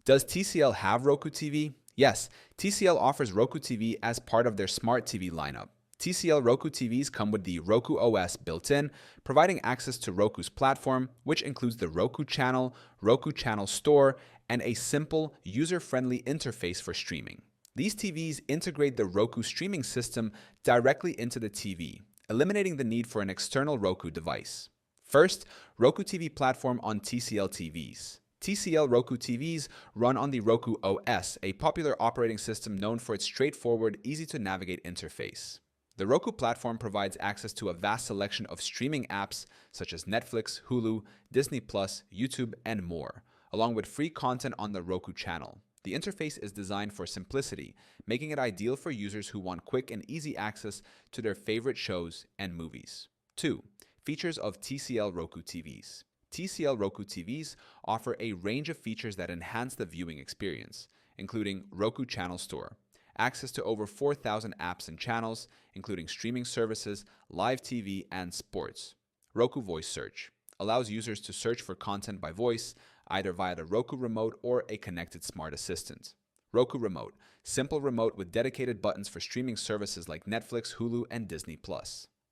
Does TCL have Roku TV? Yes, TCL offers Roku TV as part of their smart TV lineup. TCL Roku TVs come with the Roku OS built in, providing access to Roku's platform, which includes the Roku Channel, Roku Channel Store, and a simple, user-friendly interface for streaming. These TVs integrate the Roku streaming system directly into the TV, eliminating the need for an external Roku device. First, Roku TV Platform on TCL TVs. TCL Roku TVs run on the Roku OS, a popular operating system known for its straightforward, easy-to-navigate interface. The Roku platform provides access to a vast selection of streaming apps such as Netflix, Hulu, Disney+, YouTube, and more, along with free content on the Roku Channel. The interface is designed for simplicity, making it ideal for users who want quick and easy access to their favorite shows and movies. 2. Features of TCL Roku TVs. TCL Roku TVs offer a range of features that enhance the viewing experience, including Roku Channel Store, access to over 4,000 apps and channels, including streaming services, live TV, and sports. Roku Voice Search allows users to search for content by voice, either via the Roku Remote or a connected smart assistant. Roku Remote, simple remote with dedicated buttons for streaming services like Netflix, Hulu, and Disney+.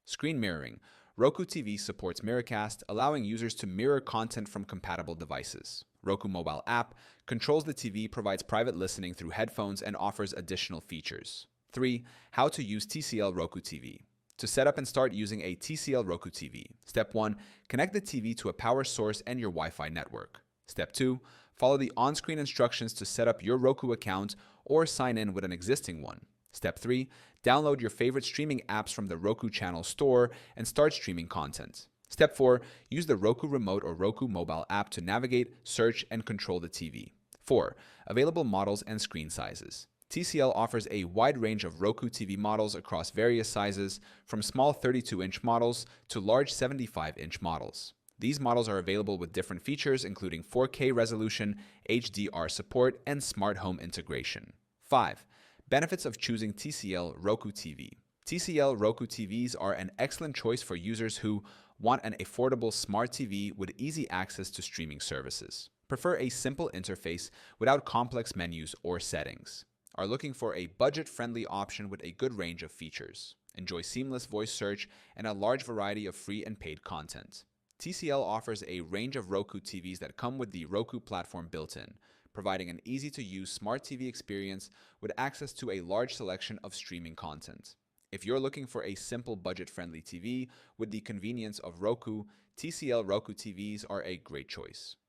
Screen mirroring. Roku TV supports Miracast, allowing users to mirror content from compatible devices. Roku Mobile app controls the TV, provides private listening through headphones, and offers additional features. 3. How to use TCL Roku TV. To set up and start using a TCL Roku TV. Step 1. Connect the TV to a power source and your Wi-Fi network. Step 2. Follow the on-screen instructions to set up your Roku account or sign in with an existing one. Step 3. Download your favorite streaming apps from the Roku Channel Store and start streaming content. Step 4. Use the Roku Remote or Roku Mobile app to navigate, search, and control the TV. 4. Available models and screen sizes. TCL offers a wide range of Roku TV models across various sizes, from small 32-inch models to large 75-inch models. These models are available with different features, including 4K resolution, HDR support, and smart home integration. 5. Benefits of choosing TCL Roku TV. TCL Roku TVs are an excellent choice for users who want an affordable smart TV with easy access to streaming services, prefer a simple interface without complex menus or settings, are looking for a budget-friendly option with a good range of features, enjoy seamless voice search and a large variety of free and paid content. TCL offers a range of Roku TVs that come with the Roku platform built in, providing an easy-to-use smart TV experience with access to a large selection of streaming content. If you're looking for a simple budget-friendly TV with the convenience of Roku, TCL Roku TVs are a great choice.